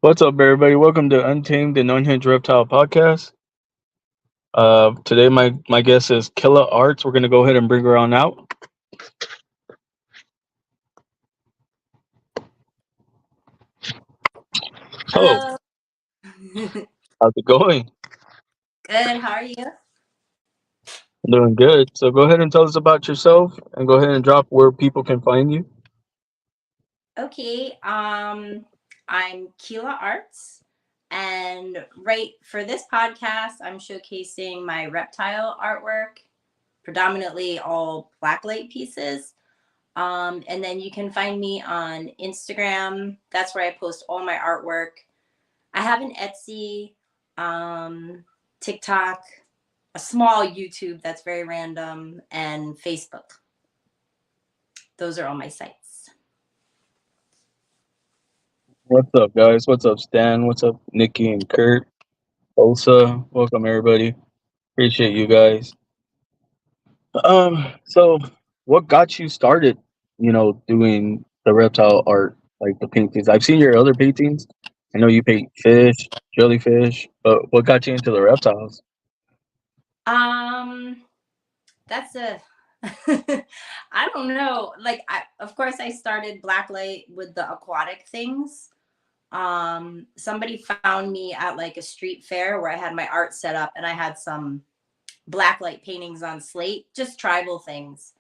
What's up, everybody? Welcome to Untamed and Unhinged Reptile Podcast. Today, my guest is Killa Arts. We're gonna go ahead and bring her on out. So, Hello. how's it going? Good. How are you? I'm doing good. So, go ahead and tell us about yourself, and go ahead and drop where people can find you. Okay. I'm Keela Arts, and right for this podcast, I'm showcasing my reptile artwork, predominantly all blacklight pieces. And then you can find me on Instagram. That's where I post all my artwork. I have an Etsy, TikTok, a small YouTube that's very random, and Facebook. Those are all my sites. What's up, guys? What's up, Stan? What's up, Nikki and Kurt? Osa, welcome everybody. Appreciate you guys. So what got you started? Doing the reptile art, like the paintings. I've seen your other paintings. I know you paint fish, jellyfish, but what got you into the reptiles? Um, that's a I don't know. Like of course I started blacklight with the aquatic things. Somebody found me at like a street fair where I had my art set up and I had some blacklight paintings on slate, just tribal things.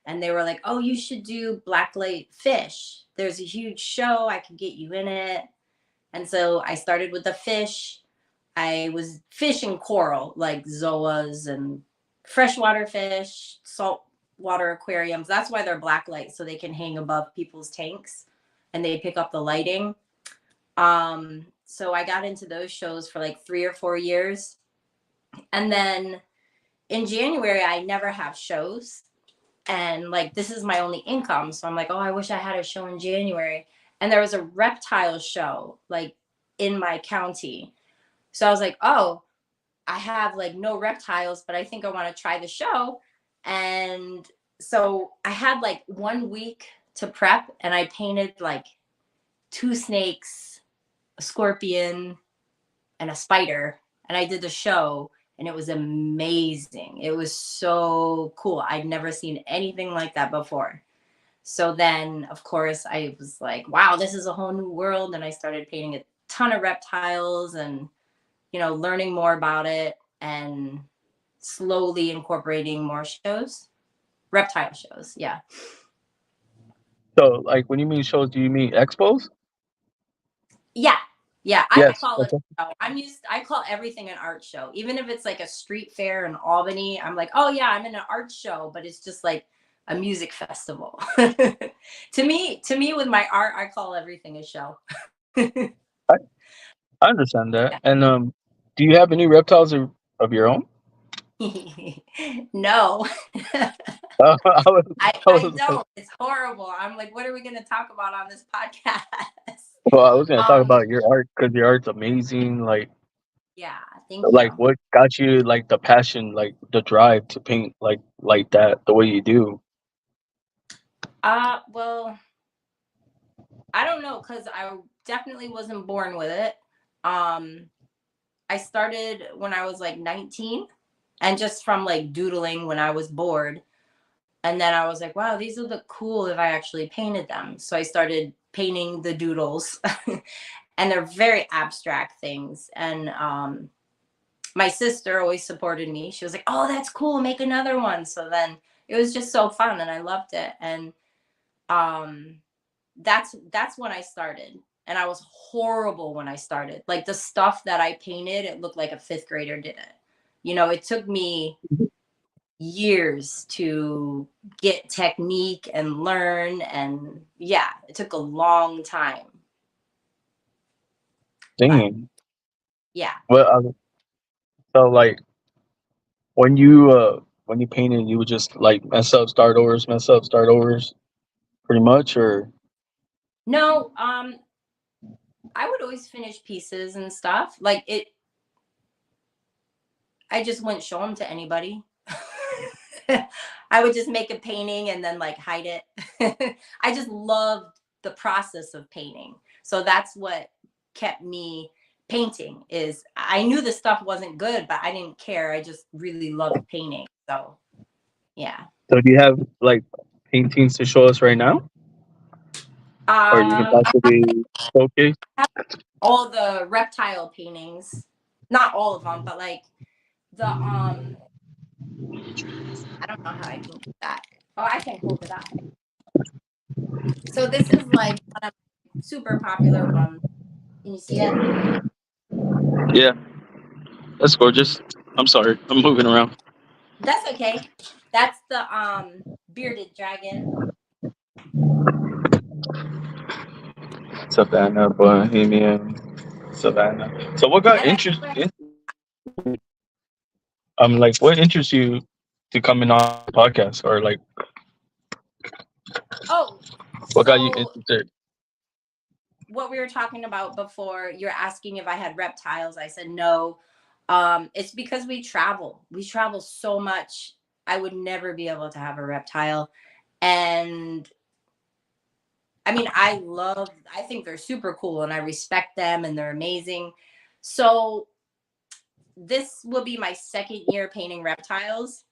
And they were like, "Oh, you should do blacklight fish. There's a huge show. I could get you in it." And so I started with the fish. I was fishing coral, like zoas and freshwater fish, saltwater aquariums. That's why they're black light, so they can hang above people's tanks and they pick up the lighting. So I got into those shows for like 3 or 4 years. And then in January, I never have shows. And like, this is my only income. So I'm like, oh, I wish I had a show in January. And there was a reptile show like in my county. So I was like, oh, I have like no reptiles, but I think I want to try the show. And so I had like 1 week to prep and I painted like 2 snakes, a scorpion, and a spider. And I did the show and it was amazing. It was so cool. I'd never seen anything like that before. So then, of course, I was like, wow, this is a whole new world. And I started painting a ton of reptiles and learning more about it and slowly incorporating more shows, reptile shows. Yeah. So, like, when you mean shows, do you mean expos? Yeah. Yeah. I Yes. call it Okay. a show. I call everything an art show. Even if it's like a street fair in Albany, I'm like, oh yeah, I'm in an art show, but it's just like a music festival. To me, with my art, I call everything a show. I, I understand that. Yeah. And do you have any reptiles of your own? No. I was, I I was, don't. It's horrible. I'm like, what are we going to talk about on this podcast? well, I was gonna talk um, about your art because your art's amazing. yeah, thank you. Like what got you like the passion, like the drive to paint like that the way you do? Well, I don't know because I definitely wasn't born with it. Um, I started when I was like 19 and just from like doodling when I was bored. And then I was like, wow, these would look cool if I actually painted them. So I started painting the doodles and they're very abstract things. And my sister always supported me. She was like, oh, that's cool. Make another one. So then it was just so fun and I loved it. And um, that's when I started. And I was horrible when I started. Like the stuff that I painted, it looked like a fifth grader did it. It took me years to get technique and learn. And yeah, it took a long time. But Dang. yeah. Well, so like when you painted, you would just like mess up, start overs, pretty much, or No, I would always finish pieces and stuff. Like it, I just wouldn't show them to anybody. I would just make a painting and then like hide it. I just loved the process of painting. So that's what kept me painting is I knew the stuff wasn't good, but I didn't care. I just really loved painting. So yeah. so do you have like paintings to show us right now, or you can I possibly showcase? have all the reptile paintings. Not all of them, but like the I don't know how I can do that. Oh, I can hold it up. So this is like one of my super popular ones. Can you see it? Yeah, that's gorgeous. I'm sorry, I'm moving around. That's okay. That's the bearded dragon. Savannah, Bohemian, Savannah. So what got And I interest? went, Like what interests you to coming on the podcast, or like oh, what got you so interested? what we were talking about before, you're asking if I had reptiles. I said no. It's because we travel. We travel so much. I would never be able to have a reptile. And I mean, I think they're super cool and I respect them and they're amazing. So this will be my second year painting reptiles.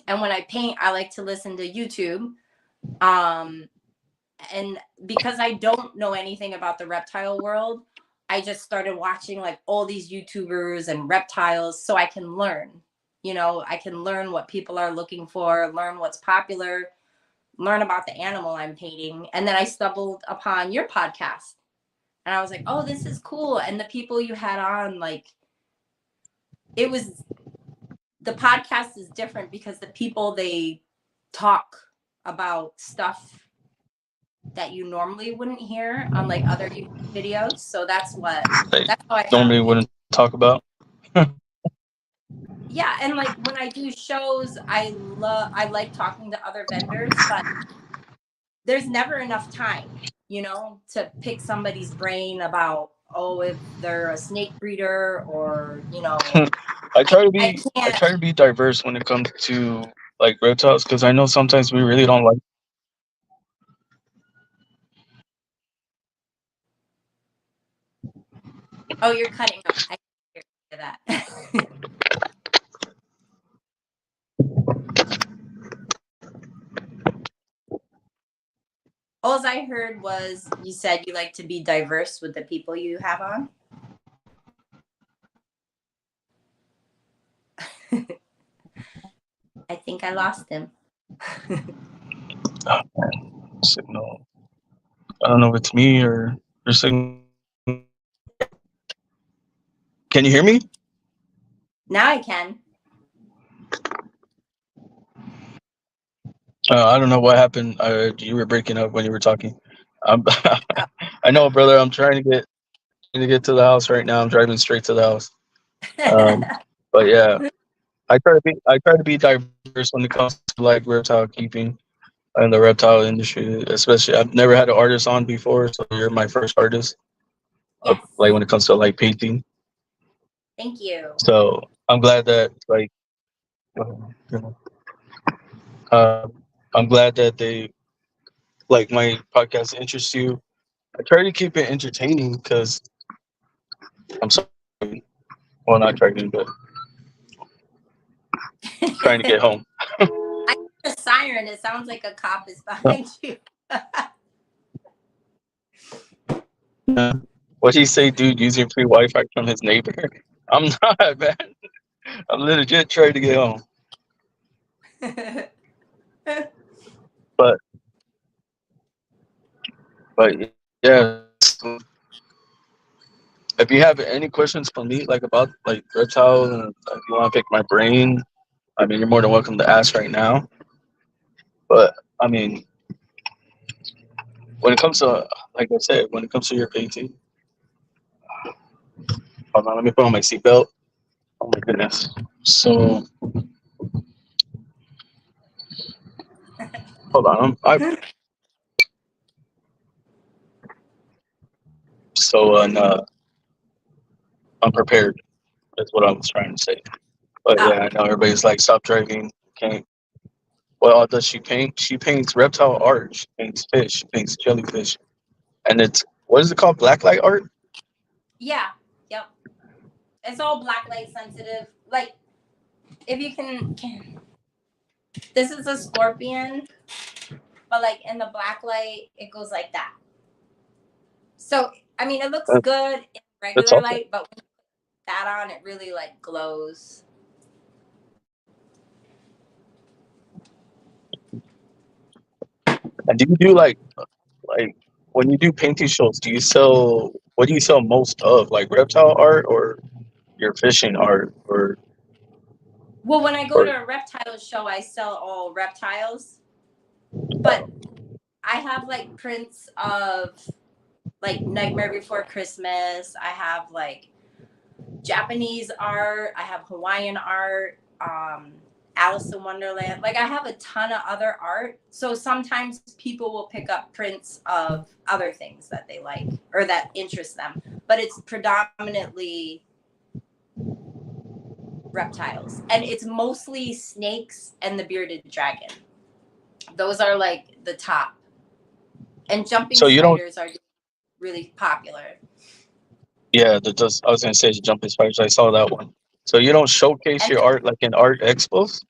And when I paint, I like to listen to YouTube. Um, and because I don't know anything about the reptile world, I just started watching like all these YouTubers and reptiles so I can learn. You know, I can learn what people are looking for, learn what's popular, learn about the animal I'm painting. And then I stumbled upon your podcast and I was like, oh, this is cool. And the people you had on, like, it was the podcast is different because the people they talk about stuff that you normally wouldn't hear on like other YouTube videos. So Like that's how I normally found you. wouldn't talk about. Yeah, and like when I do shows, I like talking to other vendors, but there's never enough time, to pick somebody's brain about, oh, if they're a snake breeder or, I try to I be I can't. try to be diverse when it comes to like reptiles, because I know sometimes we really don't like. Oh, you're cutting up. I can hear that. All I heard was you said you like to be diverse with the people you have on. I think I lost him. Oh, man, signal. I don't know if it's me or your signal. Can you hear me? Now I can. I don't know what happened. You were breaking up when you were talking. Um, Oh. I know, brother. I'm trying to get to the house right now. I'm driving straight to the house. Um, but yeah, I try to be diverse when it comes to like reptile keeping and the reptile industry. Especially, I've never had an artist on before, so you're my first artist. Yes. Like when it comes to like painting. Thank you. So I'm glad that like uh, I'm glad that they like my podcast interests you. I try to keep it entertaining because I'm sorry, well not trying, but trying to get home. I hear a siren. It sounds like a cop is behind you. Yeah. What he say, dude? Using free Wi-Fi from his neighbor. I'm not, man. I'm legit trying to get home. But but yeah. So if you have any questions for me, like about like reptile, and if you want to pick my brain, I mean, you're more than welcome to ask right now. But I mean, when it comes to, like I said, when it comes to your painting, hold on, let me put on my seatbelt. Oh my goodness. So hold on, so unprepared. Is what I was trying to say. But Oh, yeah, I know everybody's like, stop driving. Can't. Well, does she paint? She paints reptile art. She paints fish. She paints jellyfish. And it's, what is it called? Blacklight art? yeah, yep. It's all black light sensitive. Like if you can this is a scorpion, but like in the black light, it goes like that. So I mean, it looks Uh, good in That's regular awesome. light, but when you put that on, it really like glows. And do you do like when you do painting shows? Do you sell, what do you sell most of? Like reptile art or your fishing art Well, when I go or to a reptile show, I sell all reptiles, but I have like prints of like Nightmare Before Christmas. I have like Japanese art. I have Hawaiian art. Alice in Wonderland. Like I have a ton of other art. So sometimes people will pick up prints of other things that they like or that interest them. But it's predominantly reptiles. And it's mostly snakes and the bearded dragon. Those are like the top. And jumping so you don't, spiders are really popular. yeah, the just I was gonna say jumping spiders. I saw that one. So you don't showcase And your art like in art expos?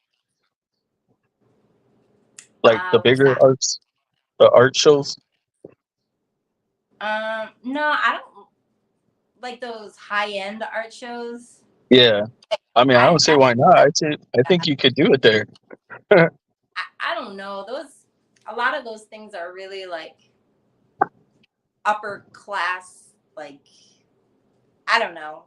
Like the what's bigger that? arts, the art shows? No, I don't like those high end art shows. Yeah. I mean, I I, don't see I why not. I think you could do it there. I don't know. Those a lot of those things are really like upper class. Like I don't know.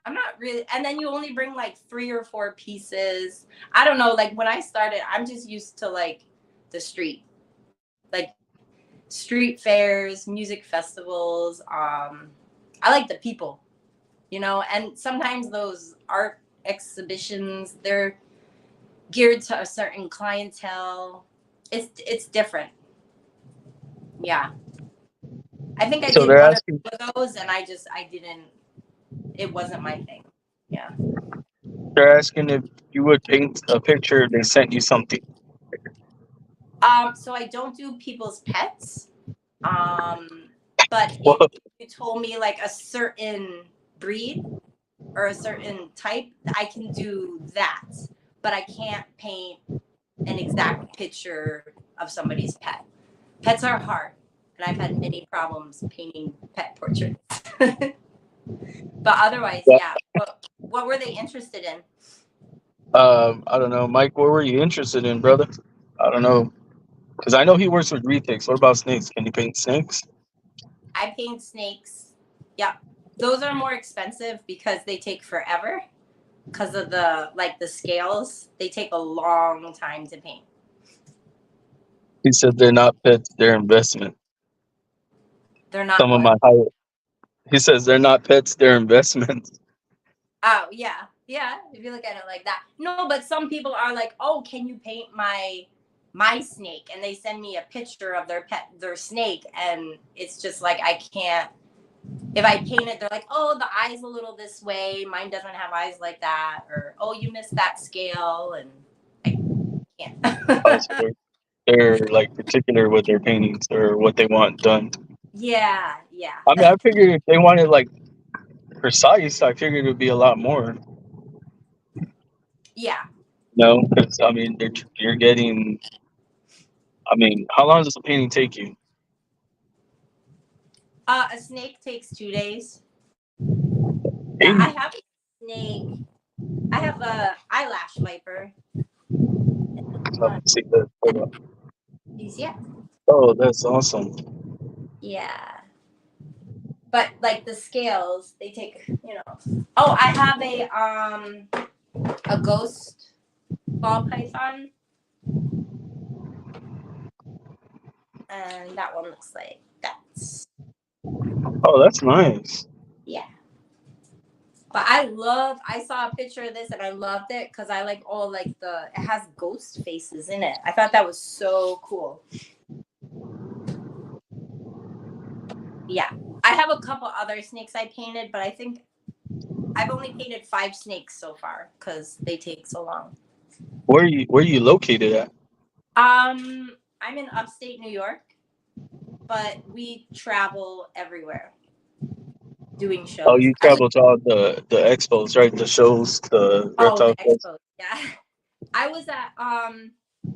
I'm not really. And then you only bring like 3 or 4 pieces. I don't know. Like when I started, I'm just used to like the street, like street fairs, music festivals. I like the people, and sometimes those art exhibitions they're geared to a certain clientele. It's different. Yeah. I think I So did they're one or asking, two of those, and I didn't. It wasn't my thing. Yeah. if you would paint a picture. They sent you something. So I don't do people's pets. Um, but Well, if you told me like a certain breed or a certain type, I can do that. But I can't paint an exact picture of somebody's pet. Pets are hard, and I've had many problems painting pet portraits. But otherwise, yeah. yeah. What were they interested in? I don't know, Mike. What were you interested in, brother? I don't know, because I know he works with retics. What about snakes? Can you paint snakes? I paint snakes. Yep. Those are more expensive because they take forever because of the scales. They take a long time to paint. He said they're not pets; they're investment. They're not Some of what? my higher. He says they're not pets; they're investments. Oh, yeah. Yeah, if you look at it like that. No, but some people are like, "Oh, can you paint my snake?" And they send me a picture of their snake, and it's just like I can't. If I paint it, they're like, "Oh, the eye's a little this way. Mine doesn't have eyes like that," or "Oh, you missed that scale," and I Also, can't. they're like particular with their paintings or what they want done. Yeah, yeah, I mean, I figured if they wanted like precise, I figured it would be a lot more. yeah. No, because I mean, you're getting. I mean, how long does a painting take you? A snake takes 2 days. Yeah, I Painting. have a snake. I have a eyelash viper. Let me see that. Hold on. Yeah, Oh, that's awesome. yeah. But like the scales, they take. Oh, I have a ghost. ball python. And that one looks like that. Oh, that's nice. Yeah. But I saw a picture of this and I loved it because I like all like it has ghost faces in it. I thought that was so cool. Yeah. I have a couple other snakes I painted, but I think I've only painted 5 snakes so far because they take so long. Where are you located at? I'm in upstate New York, but we travel everywhere doing Oh, shows. you travel to all the expos, right? The shows, the The reptile shows. expos. Yeah. I was at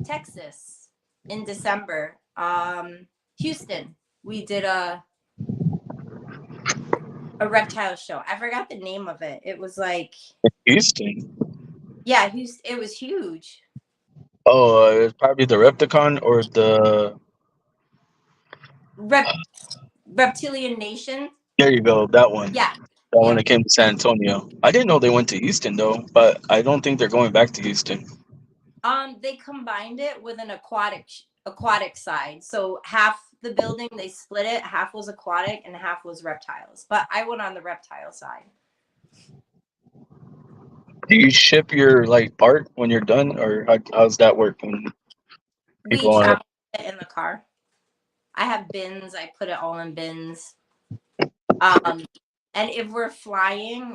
Texas in December. Houston. We did a reptile show. I forgot the name of it. It was like Houston. yeah, Houston. It was huge. Oh, it's probably the Repticon or the. Rep- Reptilian Nation. There you go, that one. Yeah. That one Yep. that came to San Antonio. I didn't know they went to Houston though, but I don't think they're going back to Houston. They combined it with an aquatic side. So half the building they split it. Half was aquatic and half was reptiles. But I went on the reptile side. Do you ship your like art when you're done, or how's that work when We people want it? travel it in the car. I have bins. I put it all in bins. And if we're flying,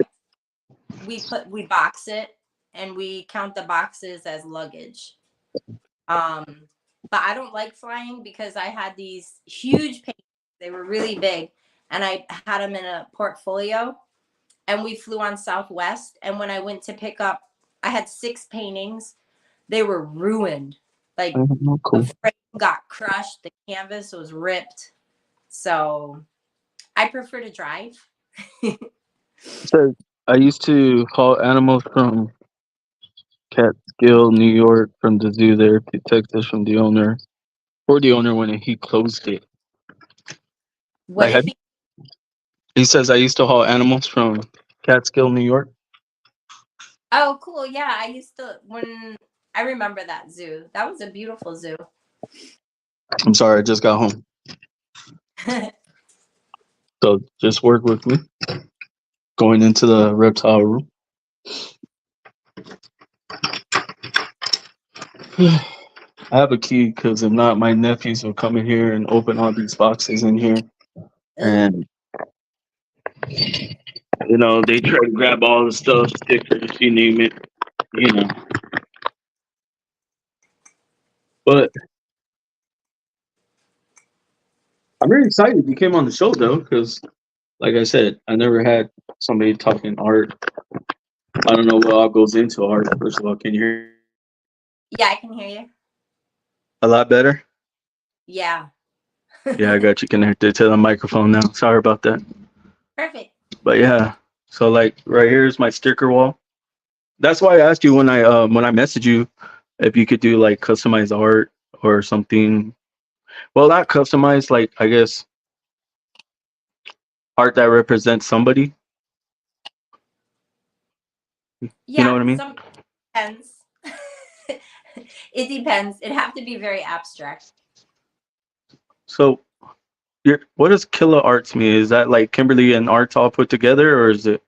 we box it and we count the boxes as luggage. Um, but I don't like flying because I had these huge paintings. They were really big, and I had them in a portfolio. And we flew on Southwest. And when I went to pick up, I had 6 paintings. They were ruined. Like Oh, the cool. frame got crushed. The canvas was ripped. So I prefer to drive. So I used to haul animals from Catskill, New York, from the zoo there to Texas from the owner, or the owner when he closed it. What Like did he? he says, I used to haul animals from Catskill, New York. Oh, cool. Yeah, I used to when I remember that zoo. That was a beautiful zoo. I'm sorry, I just got home, so just work with me. Going into the reptile room. I have a key because if not, my nephews will come in here and open all these boxes in here, Ooh. and they try to grab all the stuff, stickers, you name it, you know. But I'm very excited you came on the show though, because like I said, I never had somebody talking art. I don't know what all goes into art. First of all, can you hear me Yeah, I can hear you. a lot better? Yeah. Yeah, I got you connected to the microphone now. Sorry about that. Perfect. But yeah, so like right here is my sticker wall. That's why I asked you when I messaged you if you could do like customized art or something. Well, not customized, like I guess art that represents somebody. You know Yeah, what I mean? some depends. It depends. It'd have to be very abstract. So, what does killer arts mean? Is that like Kimberly and arts all put together, or is it?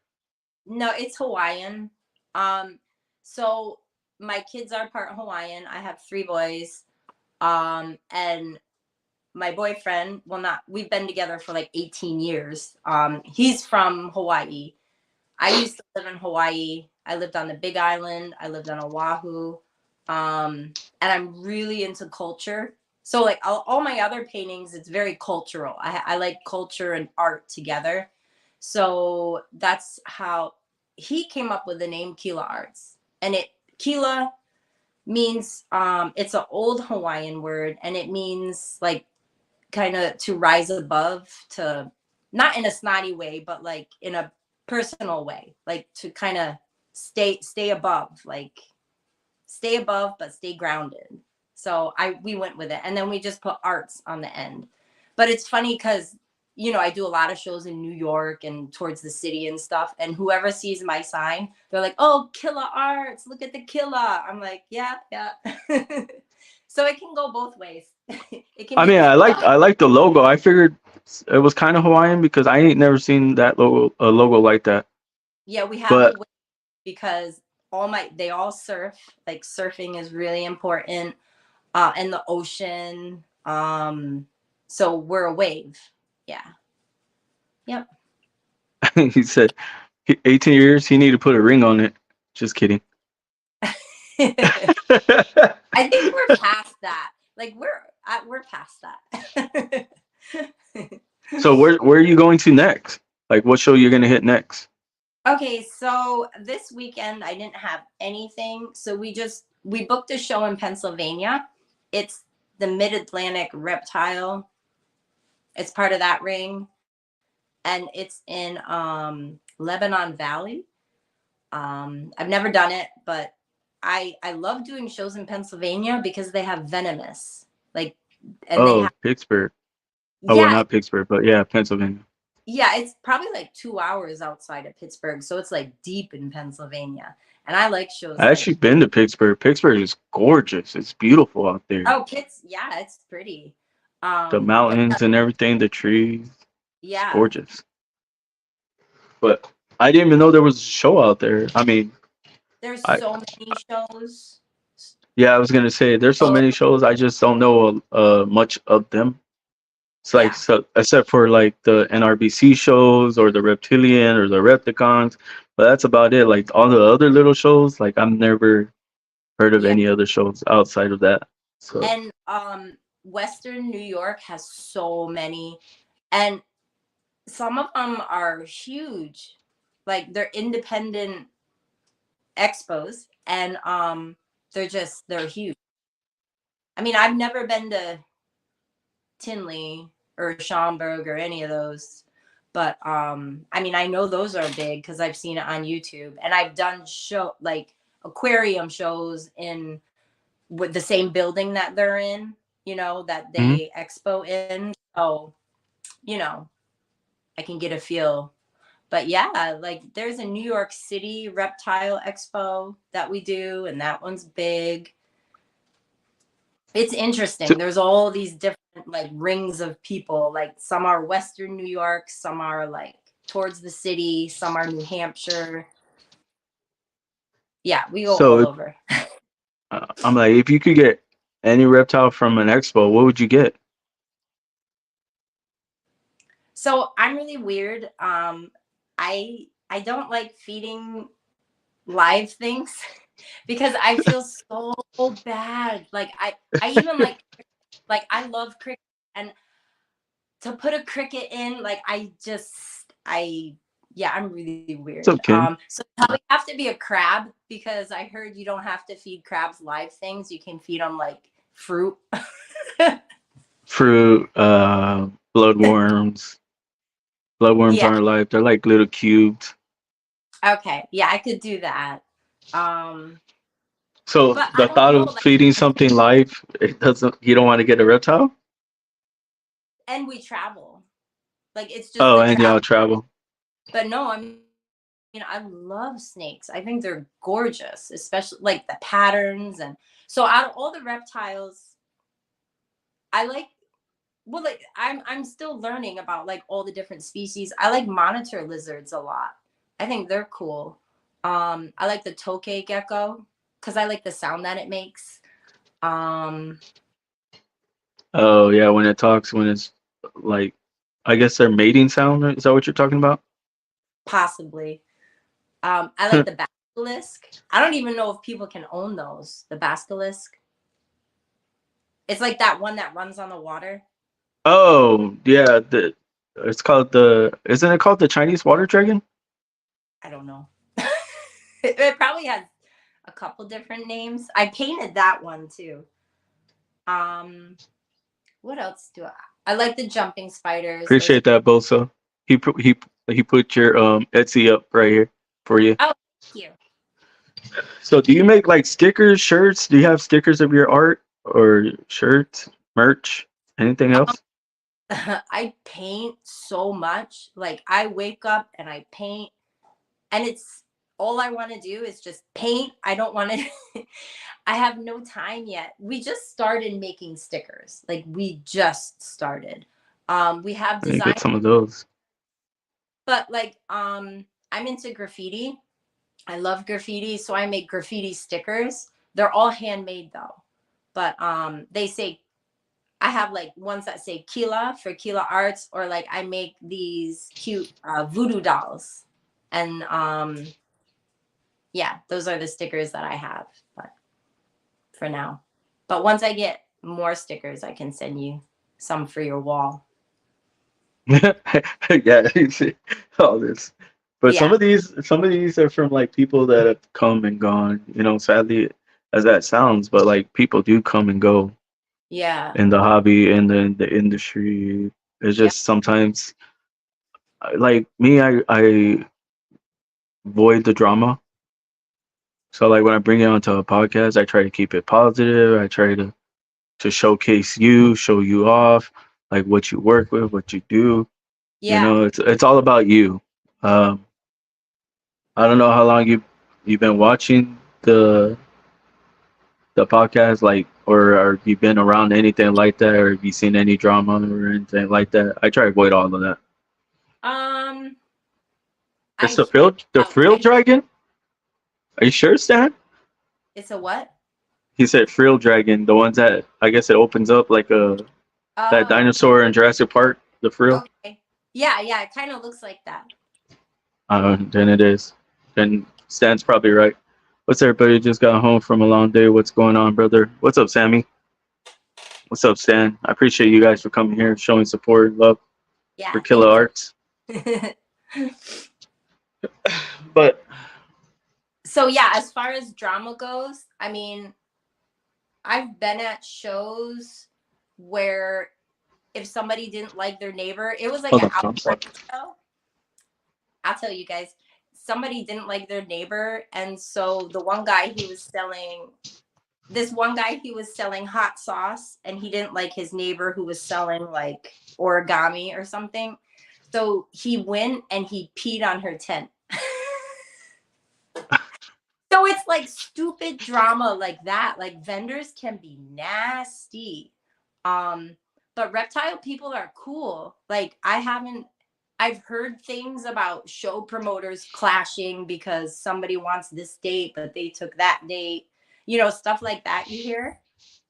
No, it's Hawaiian. Um, so my kids are part Hawaiian. I have 3 boys. And my boyfriend, well, not, we've been together for like 18 years. He's from Hawaii. I used to live in Hawaii. I lived on the Big Island. I lived on Oahu. And I'm really into culture. So like all my other paintings, it's very cultural. I like culture and art together. So that's how he came up with the name Kila Arts. And Kila means it's an old Hawaiian word and it means like kind of to rise above, to not in a snotty way, but like in a personal way, like to kind of stay above, like stay above but stay grounded. So we went with it and then we just put arts on the end. But it's funny because I do a lot of shows in New York and towards the city and stuff. And whoever sees my sign, they're like, "Oh, Killer Arts, look at the killer." I'm like, "Yeah, yeah." So it can go both ways. It can I be mean, cute. I like the logo. I figured it was kind of Hawaiian because I ain't never seen that logo a logo like that. Yeah, we have a But way because they all surf. Like surfing is really important. And the ocean. So we're a wave. Yeah. Yep. he said 18 years, he need to put a ring on it. Just kidding. I think we're past that. Like we're past that. So where are you going to next? Like what show you're gonna hit next? Okay, so this weekend I didn't have anything, so we booked a show in Pennsylvania. It's the Mid-Atlantic Reptile. It's part of that ring, and it's in Lebanon Valley. I've never done it, but I love doing shows in Pennsylvania because they have venomous, like, and they Oh, have, Pittsburgh. Oh well, yeah, not Pittsburgh, but yeah, Pennsylvania. yeah, it's probably like 2 hours outside of Pittsburgh, so it's like deep in Pennsylvania, and I like shows I like, actually been to Pittsburgh. Pittsburgh is gorgeous. It's beautiful out there. oh, yeah, it's pretty, The but mountains and everything, the trees. It's yeah, gorgeous. But I didn't even know there was a show out there. I mean, there's I so many shows. yeah, I was gonna say there's so many shows. I just don't know much of them. It's like Yeah, so, except for like the NRBC shows or the Reptilian or the Repticons, but that's about it. Like all the other little shows, like I've never heard of yeah, any other shows outside of that. So and Western New York has so many, and some of them are huge, like they're independent expos, and they're huge. I mean, I've never been to Tinley or Schaumburg or any of those, but I mean, I know those are big because I've seen it on YouTube, and I've done like aquarium shows in with the same building that they're in, that mhm. they expo in. So, you know, I can get a feel. But yeah, like there's a New York City reptile expo that we do, and that one's big. It's So, interesting. There's all these different like rings of people. Like some are Western New York, some are like towards the city, some are New Hampshire. Yeah, we go all so over. I'm like, if you could get any reptile from an expo, what would you get? So I'm really weird. I don't like feeding live things because I feel so bad. Like I even like I love cricket, and to put a cricket in, like I yeah, I'm really It's weird. okay. So it probably have to be a crab because I heard you don't have to feed crabs live things. You can feed them like fruit. Fruit, bloodworms. Bloodworms Yeah. aren't alive. They're like little cubes. Okay. Yeah, I could do that. Um, So but I the don't thought know. of feeding something live, it doesn't. You don't want to get a reptile. And we travel. Like it's just Oh, the and travel. y'all travel. But no, I love snakes. I think they're gorgeous, especially like the patterns. And so out of all the reptiles, I like, well, like I'm still learning about like all the different species. I like monitor lizards a lot. I think they're cool. I like the tokay gecko because I like the sound that it makes. Um, Oh yeah, when it talks, when it's like, I guess their mating sound. Is that what you're talking about? Possibly. I like the basilisk. I don't even know if people can own those. The basilisk. It's like that one that runs on the water. Oh yeah, the it's called the. Isn't it called the Chinese water dragon? I don't know. It probably has a couple different names. I painted that one too. Um, what else do I like the jumping spiders. Those are, Appreciate that, Bosa. He put your Etsy up right here for you. oh, thank you. So do you make like stickers, shirts? Do you have stickers of your art or shirts, merch, anything Um, else? I paint so much. Like I wake up and I paint, and it's all I want to do is just paint. I don't want to I have no time yet. We just started making stickers. Like we just started. We have I need to design, get some of those. but like I'm into graffiti. I love graffiti, so I make graffiti stickers. They're all handmade though. But they say I have like ones that say Kila for Kila Arts, or like I make these cute voodoo dolls. And yeah, those are the stickers that I have, but for now. But once I get more stickers, I can send you some for your wall. Yeah, you see all this. But Yeah. some of these are from like people that have come and gone. You know, sadly as that sounds, but like people do come and go Yeah. in the hobby and in the industry. It's Yep. just sometimes like me, I avoid the drama. So like when I bring it onto a podcast, I try to keep it positive. I try to showcase you, show you off, like what you work with, what you do. You Yeah. know, it's all about you. Um, I don't know how long you've been watching the podcast, like, or have you been around anything like that, or have you seen any drama or anything like that? I try to avoid all of that. Um It's I hear the about frill dragon. Are you sure, Stan? it's a what? He said frill dragon, the ones that I guess it opens up like a that Oh, dinosaur in Jurassic Park, the frill. okay. Yeah, yeah, it kind of looks like that. Then it is. Then Stan's probably right. What's everybody just got home from a long day? What's going on, brother? What's up, Sammy? What's up, Stan? I appreciate you guys for coming here, showing support and love for Yeah, Killer thank Arts. you. But So yeah, as far as drama goes, I mean, I've been at shows where if somebody didn't like their neighbor, it was like hold an on, I'm outdoor sorry. show. I'll tell you guys, somebody didn't like their neighbor, and so the one guy he was selling this one guy he was selling hot sauce, and he didn't like his neighbor who was selling like origami or something. So he went and he peed on her tent. So it's like stupid drama like that. Like vendors can be nasty. Um, but reptile people are cool. Like I've heard things about show promoters clashing because somebody wants this date, but they took that date. You know, stuff like that you hear.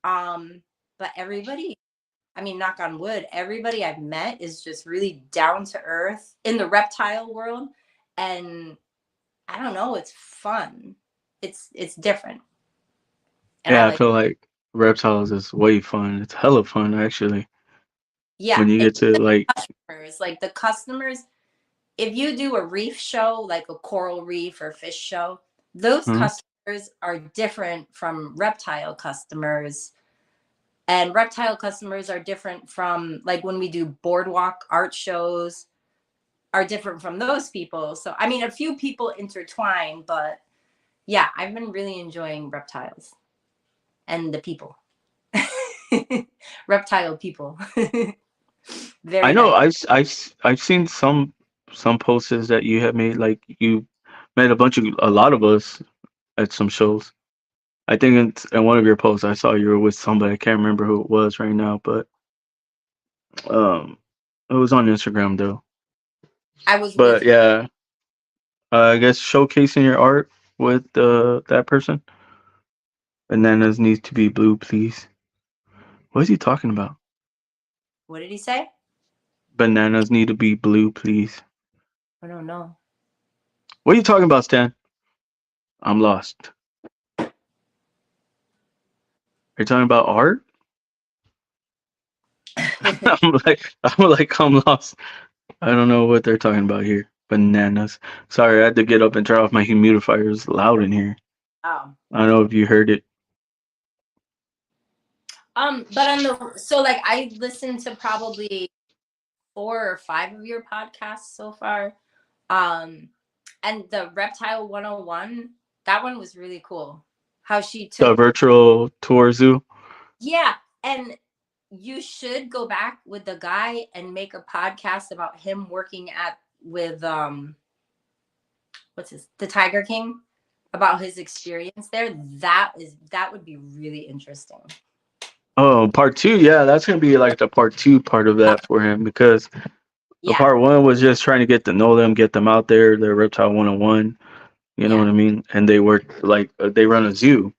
But everybody, I mean, knock on wood, everybody I've met is just really down to earth in the reptile world. And I don't know, it's fun. It's different. And I Yeah, I like, feel like Reptiles is way fun. It's hella fun actually. yeah, When you and get to like, the customers, if you do a reef show, like a coral reef or fish show, those huh? customers are different from reptile customers. And reptile customers are different from like when we do boardwalk art shows are different from those people. So I mean a few people intertwine, but yeah, I've been really enjoying reptiles and the people. Reptile people. I Very know nice. I've seen some posts that you have made. Like you met a lot of us at some shows. I think in one of your posts I saw you were with somebody. I can't remember who it was right now, but um, it was on Instagram though. I was But with yeah, I guess showcasing your art with that person. Bananas needs to be blue, please. What is he talking about? what did he say? Bananas need to be blue, please. I don't know. What are you talking about, Stan? I'm lost. Are you talking about art? I'm lost. I don't know what they're talking about here. Bananas. Sorry, I had to get up and turn off my humidifier. It's loud in here. Oh. I don't know if you heard it. But on the so like I listened to probably 4 or 5 of your podcasts so far. Um, and the Reptile 101, that one was really cool. How she The took, virtual tour zoo. yeah, and you should go back with the guy and make a podcast about him working at with what's his the Tiger King, about his experience there. That would be really interesting. Oh, part two, yeah, that's gonna be like the part two part of that for him because the Yeah, part one was just trying to get to know them, get them out there, their reptile 101. You know yeah. what I mean? And they work like they run a zoo.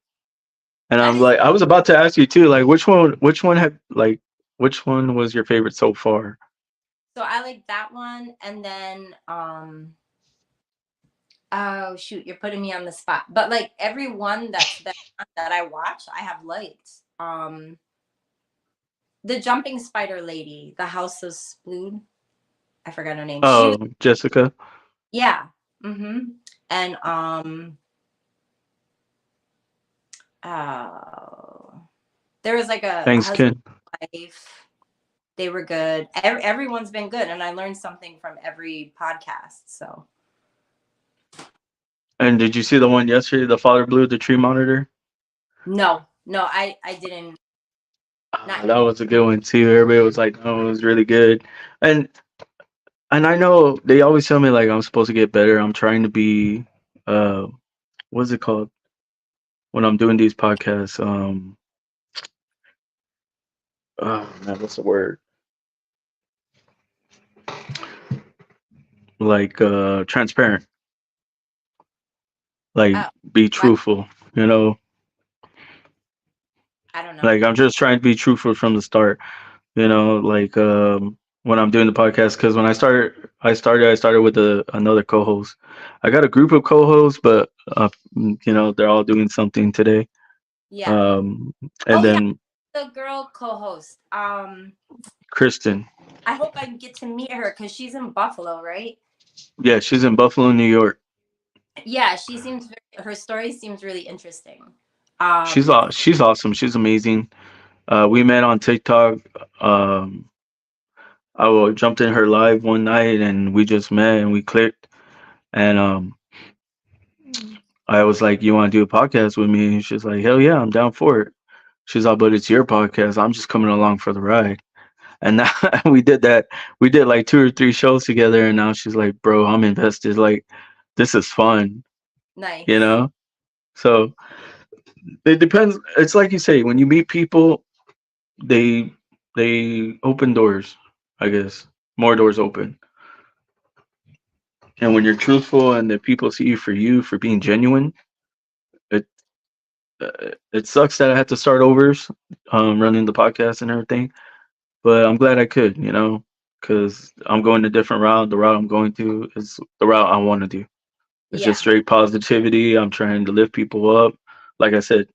And That I'm is like, I was about to ask you too, like which one was your favorite so far? so I like that one, and then oh shoot, you're putting me on the spot. But like every one that I watch, I have liked. The jumping spider lady, the House of Splood. I forgot her name. She was, Oh, Jessica, yeah. Mm-hmm. And oh, there was like a thanks, husband Ken. and wife. They were good. Everyone's been good, and I learned something from every podcast. So And did you see the one yesterday, the Father Blue, the tree monitor? no, no, I didn't. Not That was a good one too. Everybody was like, "Oh, it was really good," and and I know they always tell me like I'm supposed to get better. I'm trying to be, uh, what's it called when I'm doing these podcasts? Oh man, what's the word? Like transparent, like oh, be what? truthful. You know, I don't know. like I'm just trying to be truthful from the start. You know, like when I'm doing the podcast, because when I started with another co-host. I got a group of co-hosts, but you know, they're all doing something today. Yeah. Um, Oh and yeah, then the girl co-host. Kristen, I hope I get to meet her because she's in Buffalo, right? yeah, she's in Buffalo, New York. Yeah, she seems her story seems really interesting. She's awesome. She's amazing. We met on TikTok. Um, jumped in her live one night, and we just met and we clicked. And I was like, "You want to do a podcast with me?" And she's like, "Hell yeah, I'm down for it." She's like, "But it's your podcast. I'm just coming along for the ride." And now we did that. We did like two or three shows together, and now she's like, "Bro, I'm invested. Like, this is fun." You Nice. know. So it depends. It's like you say, when you meet people, they they open doors. I guess more doors open. And when you're truthful, and the people see you for being genuine, it it sucks that I had to start over, running the podcast and everything. But I'm glad I could, you know, because I'm going a different route. The route I'm going to is the route I want to do. It's just Yeah. straight positivity. I'm trying to lift people up. Like I said,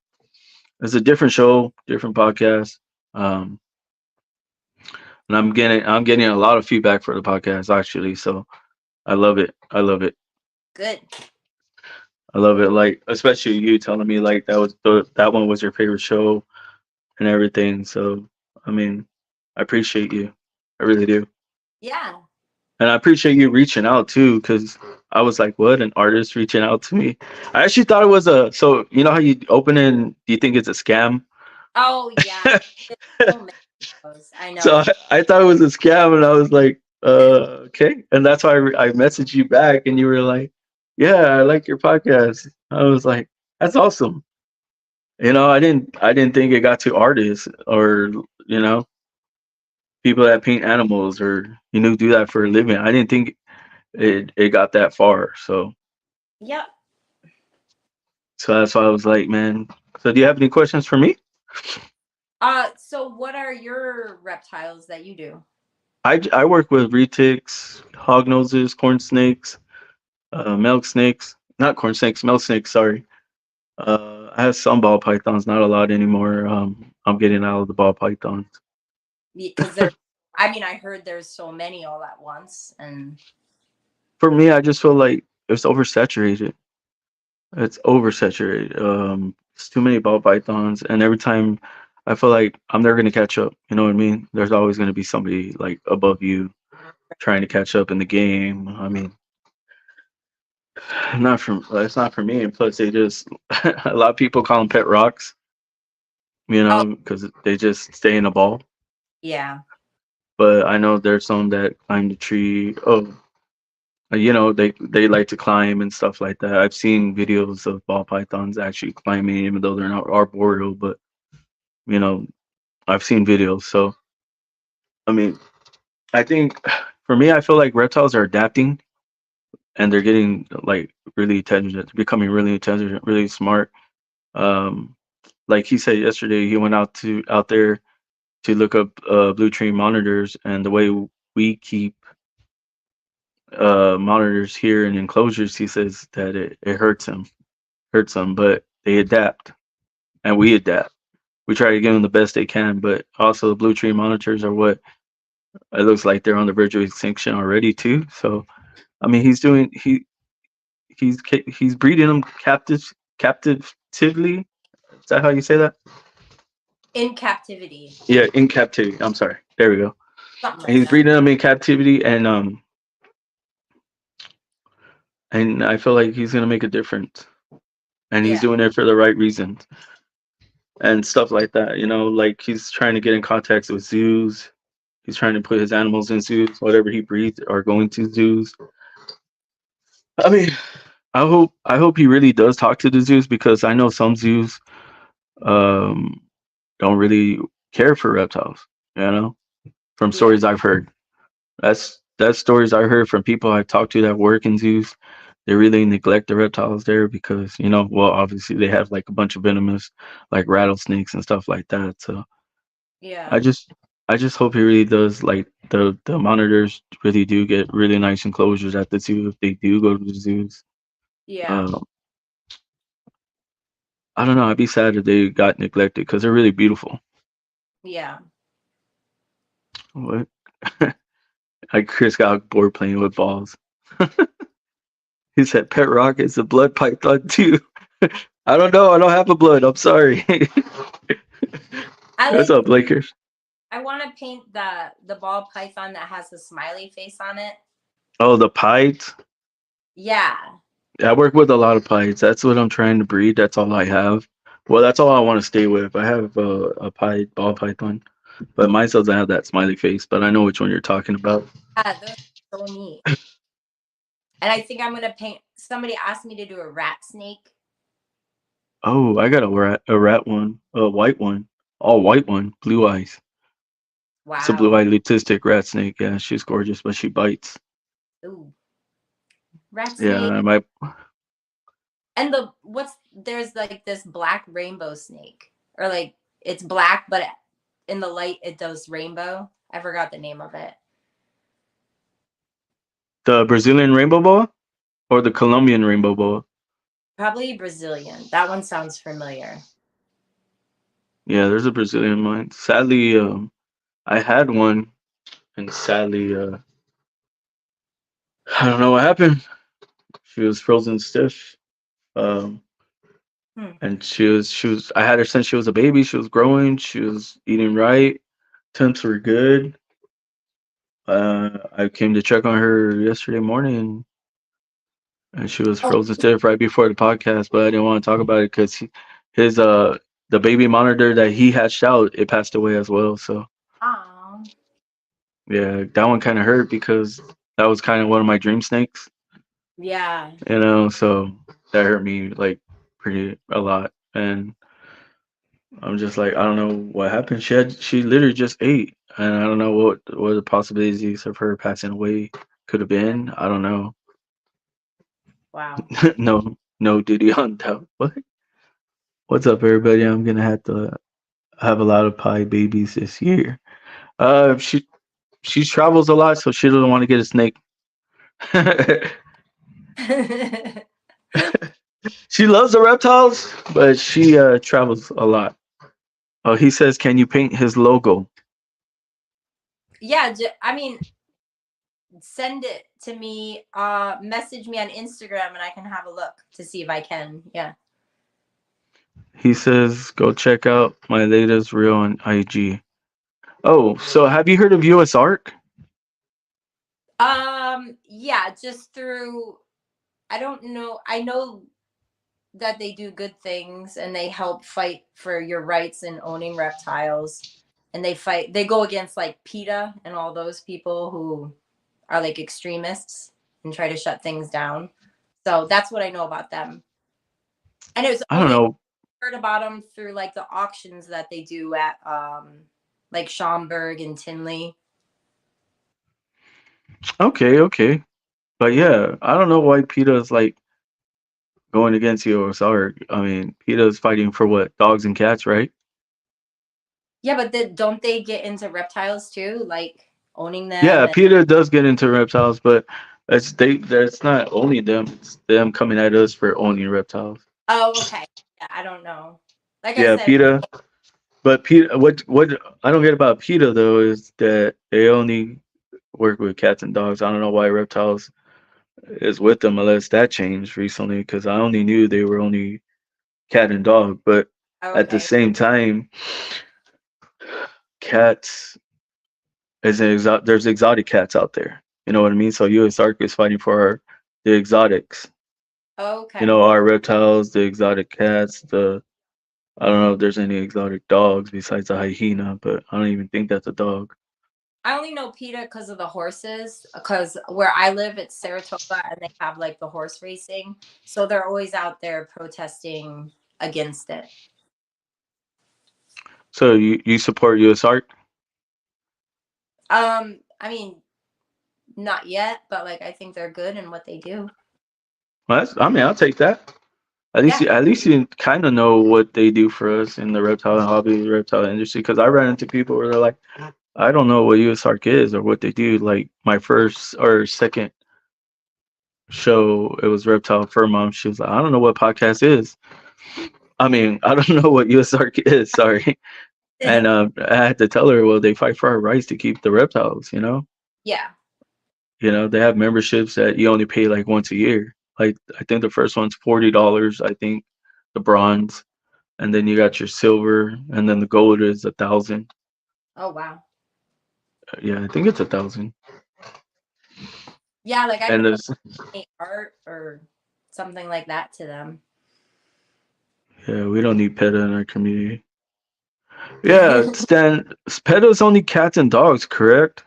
it's a different show, different podcast. Um, and I'm getting a lot of feedback for the podcast actually. So I love it. I love it. Good. I love it. Like especially you telling me like that one was your favorite show and everything. So I mean, I appreciate you. I really do. Yeah. And I appreciate you reaching out too, because I was like, what, an artist reaching out to me? I actually thought it was so you know how you open in, do you think it's a scam? Oh yeah. There's so many of those. I So know. I thought it was a scam, and I was like, okay. And that's why I messaged you back, and you were like, yeah, I like your podcast. I was like, that's awesome. You know, I didn't think it got to artists or, you know, people that paint animals or, you know, do that for a living. I didn't think it got that far. Yep. So that's why I was like, man. So do you have any questions for me? So what are your reptiles that you do? I work with retics, hog noses, corn snakes, milk snakes. Not corn snakes, milk snakes. Sorry. I have some ball pythons, not a lot anymore. I'm getting out of the ball pythons. Because there, I mean, I heard there's so many all at once, and For me, I just feel like it's oversaturated. It's oversaturated. It's too many ball pythons, and every time I feel like I'm never gonna catch up. You know what I mean? There's always gonna be somebody like above you trying to catch up in the game. I mean, not from it's not for me. And plus, they just a lot of people call them pet rocks. You oh know, because they just stay in a ball. Yeah. But I know there's some that climb the tree. Oh, they like to climb and stuff like that. I've seen videos of ball pythons actually climbing, even though they're not arboreal. But you know, I've seen videos. So I mean, I think for me, I feel like reptiles are adapting and they're getting like really intelligent, becoming really intelligent, really smart. Um, like he said yesterday, he went out there to look up blue tree monitors, and the way we keep monitors here in enclosures, he says that it hurts them, but they adapt, and we adapt. We try to give them the best they can, but also the blue tree monitors are what it looks like they're on the verge of extinction already too. So I mean, he's breeding them captively. Is that how you say that? In captivity. Yeah, in captivity. I'm sorry. There we go. Something And like he's that. breeding them in captivity, and I feel like he's gonna make a difference, and he's Yeah. doing it for the right reasons and stuff like that. Like he's trying to get in contact with zoos. He's trying to put his animals in zoos. Whatever he breeds are going to zoos. I mean, I hope he really does talk to the zoos because I know some zoos um don't really care for reptiles. You know, from Yeah. stories I've heard. That's stories I heard from people I've talked to that work in zoos. They really neglect the reptiles there because well, obviously they have like a bunch of venomous, like rattlesnakes and stuff like that. So I Yeah. just I just hope he really does like the monitors really do get really nice enclosures at the zoo if they do go to the zoos. Yeah. Um, I don't know. I'd be sad if they got neglected because they're really beautiful. Yeah. What? Like Chris got bored playing with balls. He said Pet Rock is a blood python too. I don't know. I don't have a blood. I'm sorry. I What's like up, Lakers? I want to paint the ball python that has the smiley face on it. Oh, the pieds. Yeah. I work with a lot of pieds. That's what I'm trying to breed. That's all I have. Well, that's all I want to stay with. I have a pied ball python, but mine doesn't have that smiley face. But I know which one you're talking about. Yeah, those are so neat. And I think I'm gonna paint. Somebody asked me to do a rat snake. Oh, I got a rat one, a white one, all white one, blue eyes. It's a Wow. blue-eyed lutistic rat snake. Yeah, she's gorgeous, but she bites. Ooh, rat Yeah, snake. I might. And there's like this black rainbow snake, or like it's black, but in the light it does rainbow. I forgot the name of it. The Brazilian rainbow boa or the Colombian rainbow boa? Probably Brazilian. That one sounds familiar. Yeah, there's a Brazilian one. Sadly, I had one, and sadly, I don't know what happened. She was frozen stiff. Um, Hmm. and she was. I had her since she was a baby. She was growing. She was eating right. Temps were good. I came to check on her yesterday morning, and she was Oh, frozen stiff right before the podcast. But I didn't want to talk about it because his the baby monitor that he hatched out it passed away as well. So aw. yeah, that one kind of hurt because that was kind of one of my dream snakes. Yeah. So that hurt me like pretty a lot. And I'm just like, I don't know what happened. She literally just ate, and I don't know what the possibilities of her passing away could have been. I don't know. Wow. No duty on that. What? What's up, everybody? I'm gonna have to have a lot of pie babies this year. She travels a lot, so she doesn't want to get a snake. She loves the reptiles, but she travels a lot. Oh, he says, can you paint his logo? Yeah, I mean, send it to me. Message me on Instagram, and I can have a look to see if I can. Yeah. He says, go check out my latest reel on IG. Oh, so have you heard of US Arc? Yeah, just through. I don't know. I know that they do good things and they help fight for your rights in owning reptiles. and they go against like PETA and all those people who are like extremists and try to shut things down. So that's what I know about them. And it was I don't only know. heard about them through like the auctions that they do at like Schaumburg and Tinley. Okay, okay. But yeah, I don't know why PETA's like going against USR. I mean, PETA's fighting for what? Dogs and cats, right? Yeah, but don't they get into reptiles too, like owning them? Yeah, And PETA does get into reptiles, but that's not only them, it's them coming at us for owning reptiles. oh, okay. Yeah, I don't know. Like I Yeah, said, PETA. But PETA, what I don't get about PETA though is that they only work with cats and dogs. I don't know why reptiles is with them unless that changed recently because I only knew they were only cat and dog. But at the okay. same time, cats there's exotic cats out there. You know what I mean? So USARK is fighting for the exotics. You Okay. know, our reptiles, the exotic cats, the I don't know if there's any exotic dogs besides a hyena, but I don't even think that's a dog. I only know PETA because of the horses, because where I live, it's Saratoga, and they have like the horse racing. So they're always out there protesting against it. So you support USARK? I mean, not yet, but like I think they're good in what they do. Well, I mean, I'll take that. Yeah. At least you kind of know what they do for us in the reptile hobby, reptile industry. Because I ran into people where they're like, I don't know what USARK is or what they do. Like my first or second show, it was Reptile Fur Mom. She was like, I don't know what podcast is. I mean, I don't know what USARK is. Sorry. And I had to tell her, well, they fight for our rights to keep the reptiles. Yeah. You know, they have memberships that you only pay like once a year. Like I think the first one's $40. I think the bronze, and then you got your silver, and then the gold is 1,000. Oh wow. Yeah, I think it's 1,000. Yeah, like I And could there's donate art or something like that to them. yeah, we don't need PETA in our community. Yeah, Stan, PETA's only cats and dogs, correct?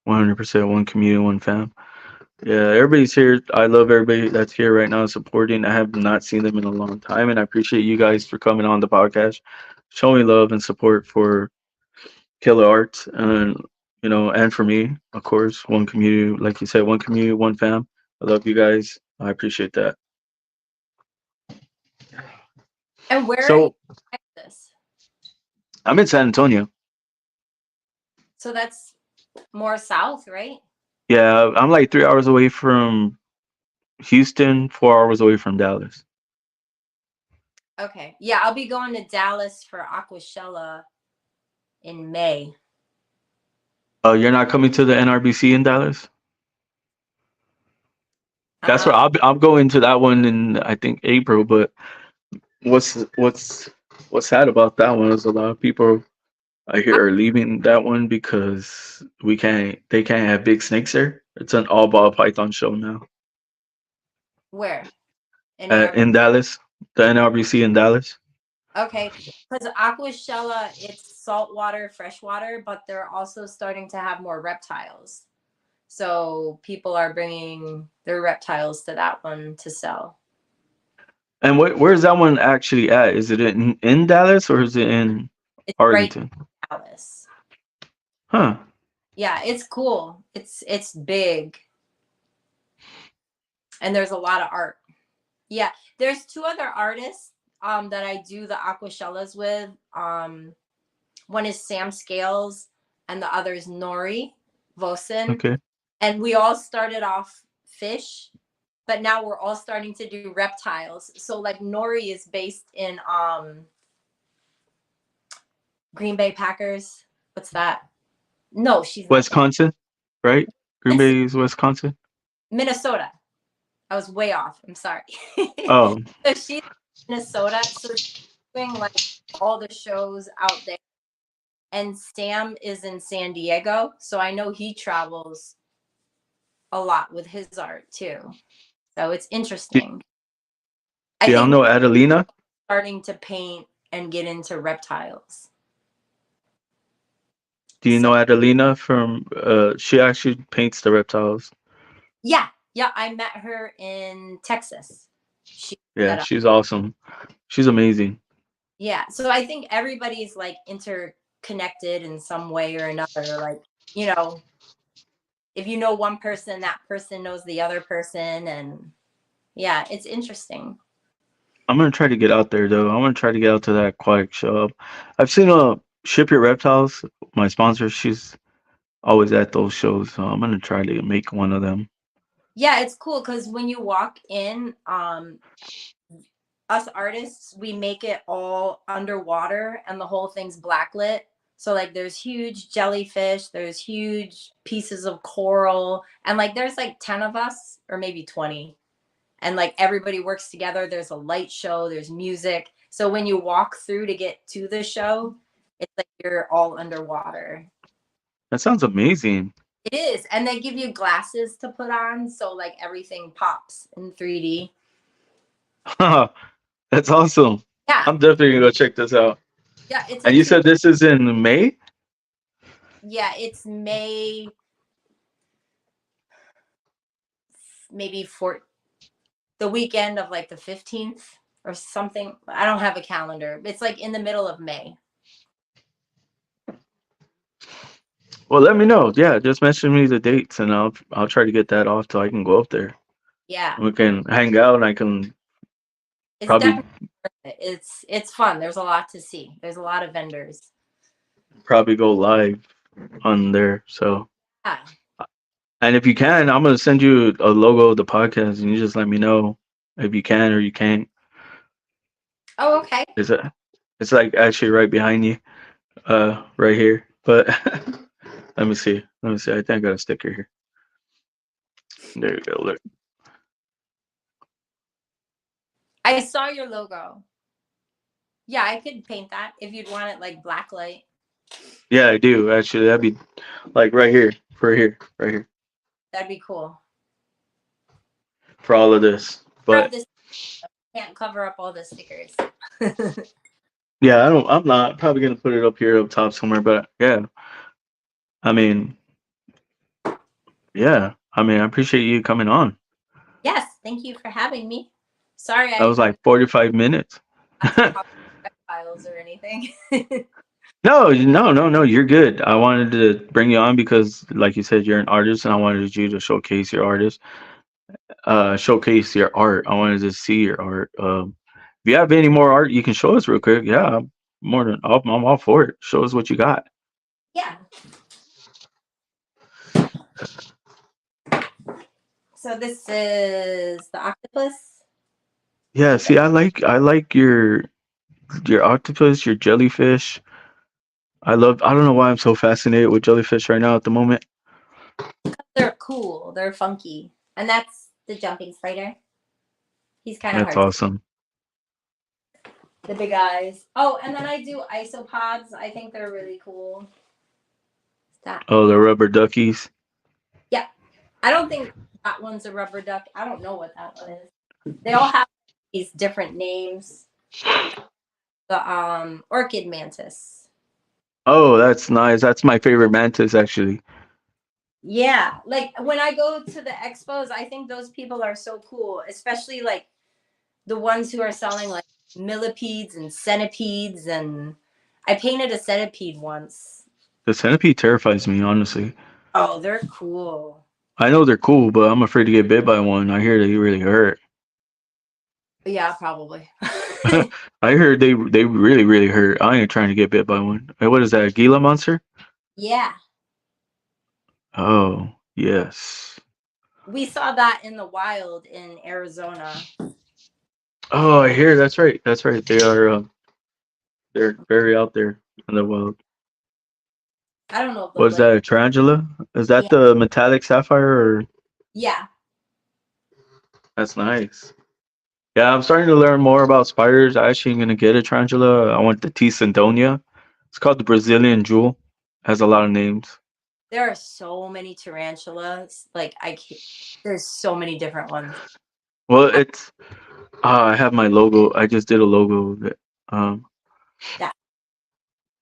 100% one community, one fam. Yeah, everybody's here. I love everybody that's here right now supporting. I have not seen them in a long time, and I appreciate you guys for coming on the podcast, showing love and support for Killer Arts, and and for me, of course, one community, like you said, one community, one fam. I love you guys. I appreciate that. And where are you So in Texas? I'm in San Antonio. So that's more south, right? Yeah, I'm like 3 hours away from Houston, 4 hours away from Dallas. Okay. Yeah, I'll be going to Dallas for Aquashella in May. Oh, you're not coming to the NRBC in Dallas? That's where Um, I'm going to that one in I think April. But what's sad about that one is a lot of people I hear are leaving that one because they can't have big snakes there. It's an all ball python show now where? In NR. in Dallas, the NRBC in Dallas. Okay. Because Aquashella, it's saltwater, freshwater, but they're also starting to have more reptiles. So people are bringing their reptiles to that one to sell. And where's that one actually at? Is it in Dallas or is it in It's right Arlington? in Dallas. Huh. Yeah, it's cool. It's big, and there's a lot of art. Yeah, there's two other artists that I do the aquashellas with. One is Sam Scales, and the other is Nori Vosen. Okay. And we all started off fish, but now we're all starting to do reptiles. So like Nori is based in Green Bay Packers. What's that? No, she's not there. Wisconsin, right? Green It's Bay is Wisconsin. Minnesota. I was way off. I'm sorry. Oh, So she's in Minnesota. So she's doing like all the shows out there. And Sam is in San Diego. So I know he travels a lot with his art too. So it's y- interesting. I Do y'all think know Adelina? starting to paint and get into reptiles. Do you So know Adelina from? She actually paints the reptiles. yeah, yeah, I met her in Texas. She Yeah, set up. she's awesome. She's amazing. Yeah, so I think everybody's like interconnected in some way or another. Like, you know, if you know one person, that person knows the other person, and yeah, it's interesting. I'm gonna try to get out there though. I'm gonna try to get out to that aquatic show. I've seen Ship Your Reptiles, my sponsor. She's always at those shows, so I'm gonna try to make one of them. Yeah, it's cool because when you walk in, us artists, we make it all underwater and the whole thing's blacklit. So like there's huge jellyfish, there's huge pieces of coral, and like there's like 10 of us or maybe 20. And like everybody works together. There's a light show, there's music. So when you walk through to get to the show, it's like you're all underwater. That sounds amazing. It is. And they give you glasses to put on so like everything pops in 3D. That's awesome. Yeah. I'm definitely gonna go check this out. Yeah, it's And a you two. said this is in May? Yeah, it's May maybe for the weekend of like the 15th or something. I don't have a calendar. It's like in the middle of May. Well, let me know. Yeah, just mention me the dates, and I'll try to get that off so I can go up there. Yeah. We can hang out, and I can It's probably definitely it's fun. There's a lot to see. There's a lot of vendors. probably go live on there. So, Yeah. and if you can, I'm gonna send you a logo of the podcast, and you just let me know if you can or you can't. Oh, okay. Is it? It's like actually right behind you, right here. But let me see. Let me see. I think I got a sticker here. There you go. Look. I saw your logo. Yeah, I could paint that if you'd want it like black light. Yeah, I do actually. That'd be like right here, right here That'd be cool. for all of this. Cover up But this can't cover up all the stickers. yeah, I don't. I'm not probably gonna put it up here up top somewhere. But yeah, I mean, yeah, I mean, I appreciate you coming on. Yes, thank you for having me. Sorry That I was like 45 minutes. got to talk files or anything. No, no. You're good. I wanted to bring you on because, like you said, you're an artist, and I wanted you to showcase your artist, showcase your art. I wanted to see your art. If you have any more art, you can show us real quick. Yeah, I'm more than I'm all for it. Show us what you got. Yeah. So this is the octopus. Yeah, see, I like your octopus, your jellyfish. I don't know why I'm so fascinated with jellyfish right now at the moment. They're cool. They're funky. And that's the jumping spider. He's kind of That's hard to awesome. the big eyes. Oh, and then I do isopods. I think they're really cool. That Oh, the rubber duckies. yeah. I don't think that one's a rubber duck. I don't know what that one is. They all have these different names. The orchid mantis. Oh, that's nice. That's my favorite mantis actually. Yeah, like when I go to the expos, I think those people are so cool, especially like the ones who are selling like millipedes and centipedes. And I painted a centipede once. The centipede terrifies me, honestly. Oh, they're cool. I know they're cool, but I'm afraid to get bit by one. I hear they really hurt. Yeah, probably. I heard they really hurt. I ain't trying to get bit by one. What is that? A Gila monster? Yeah, Oh, yes. we saw that in the wild in Arizona. Oh, I hear. That's right. That's right. They are. They're very out there in the wild. I don't know if they'll Was live. that a tarantula? Is that Yeah, the metallic sapphire? Or yeah. that's nice. Yeah, I'm starting to learn more about spiders. I actually am gonna get a tarantula. I want the T. Sindonia. It's called the Brazilian jewel. Has a lot of names. There are so many tarantulas. Like there's so many different ones. Well, I, it's I have my logo. I just did a logo of it. Um, That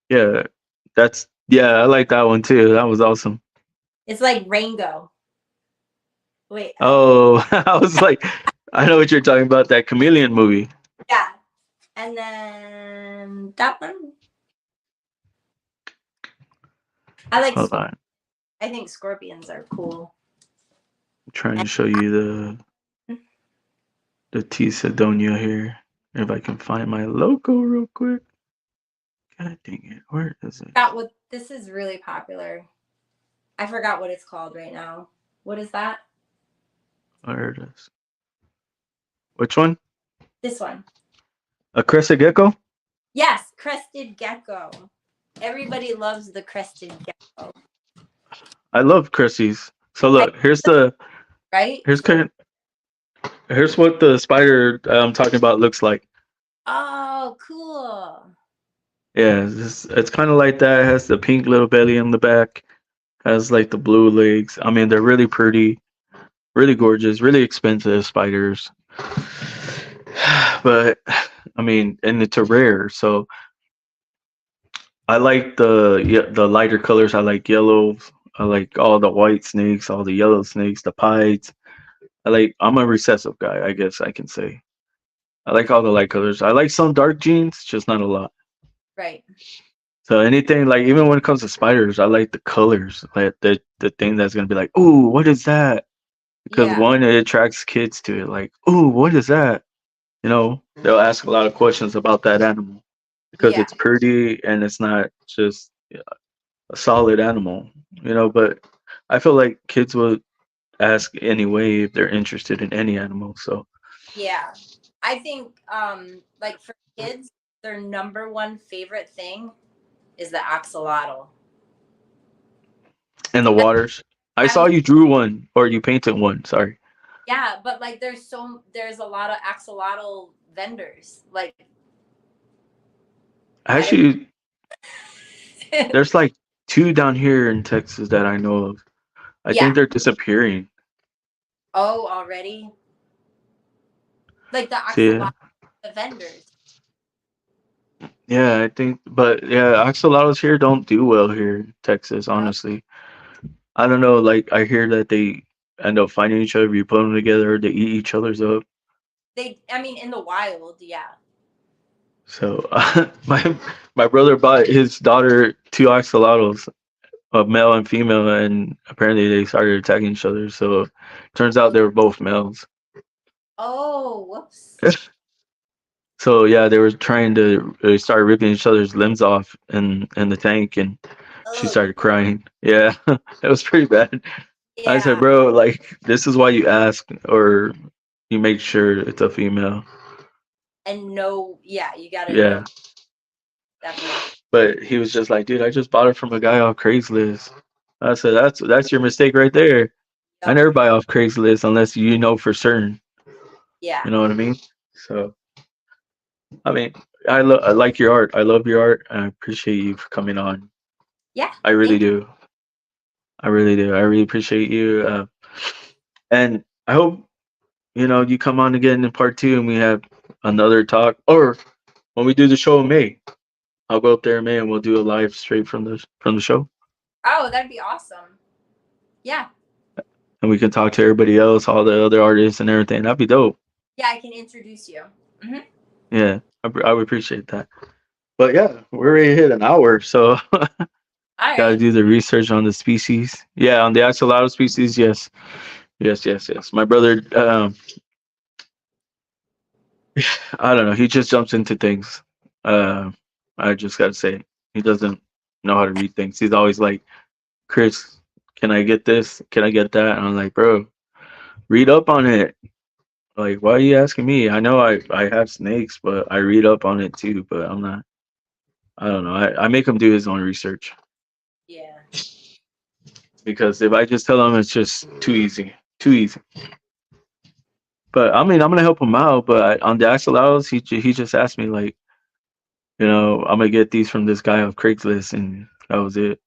yeah, yeah, I like that one too. That was awesome. it's like Rango. Wait, Oh, I was like, I know what you're talking about. That chameleon movie. yeah. And then that one. I like Hold on, I think scorpions are cool. I'm trying And to show you the T Sedonia here. If I can find my logo real quick. God dang it, where is it? that what this is really popular. I forgot what it's called right now. What is that? Where it is? Which one? This one. A crested gecko? Yes, crested gecko. Everybody loves the crested gecko. I love Chrissy's. So I look, right? here's kind here's what the spider I'm talking about looks like. Oh, cool. Yeah, it's kind of like that. It has the pink little belly in the back. Has like the blue legs. I mean, they're really pretty, really gorgeous, really expensive spiders. But I mean, and it's a rare. So I like the lighter colors. I like yellow. I like all the white snakes, all the yellow snakes, the pieds. I'm a recessive guy, I guess I can say. I like all the light colors. I like some dark jeans, just not a lot. Right. So anything like even when it comes to spiders, I like the colors. Like the thing that's gonna be like, ooh, what is that? Because Yeah. one, it attracts kids to it. Like, ooh, what is that? You know, they'll ask a lot of questions about that animal because Yeah. it's pretty and it's not just a solid animal. You know, but I feel like kids would ask anyway if they're interested in any animal. So Yeah. I think like for kids, their number one favorite thing is the axolotl. in the waters, I I saw you drew one or you painted one. Sorry. yeah, but like there's a lot of axolotl vendors. Like I didn't Actually, there's like two down here in Texas that I know of. I Yeah. think they're disappearing. Oh, already? Like the So yeah, axolotl the vendors. yeah, I think, but yeah, axolotls here don't do well here in Texas. Oh, Honestly, I don't know. Like I hear that they end up fighting each other. You put them together, they eat each other's up. I mean in the wild, yeah. So my brother bought his daughter two axolotls, a male and female, and apparently they started attacking each other. So turns out Oh, they were both males. oh, whoops. So yeah, they were trying to they started ripping each other's limbs off in the tank, and she Ugh. started crying. Yeah, it was pretty bad. I said, Yeah. bro, like this is why you ask or you make sure it's a female. And no, yeah, you gotta know Yeah, definitely. but he was just like, dude, I just bought it from a guy off Craigslist. I said, that's your mistake right there. I Yep. never buy off Craigslist unless you know for certain. Yeah. You know what I mean? So I mean, I like your art. I love your art. And I appreciate you for coming on. Yeah. I really Thank you. do. I really do. I really appreciate you. And I hope you come on again in part two and we have another talk. Or when we do the show in May, I'll go up there in May and we'll do a live straight from the show, Oh, that'd be awesome. Yeah. and we can talk to everybody else, all the other artists and everything. That'd be dope. Yeah, I can introduce you. Hmm. Yeah, I would appreciate that. But yeah, we're ready to hit an hour, so All gotta right. do the research on the species. Yeah, on the axolotl species. Yes, yes, yes, yes. My brother, I don't know. He just jumps into things. Uh, I just gotta say, he doesn't know how to read things. He's always like, "Chris, can I get this? Can I get that?" And I'm like, "Bro, read up on it. Like, why are you asking me? I know I have snakes, but I read up on it too. But I'm not. I don't know. I make him do his own research Yeah. because if I just tell him, it's just too easy, too easy. But I mean, I'm gonna help him out. But on the axolotls, he just asked me like, I'm gonna get these from this guy on Craigslist, and that was it.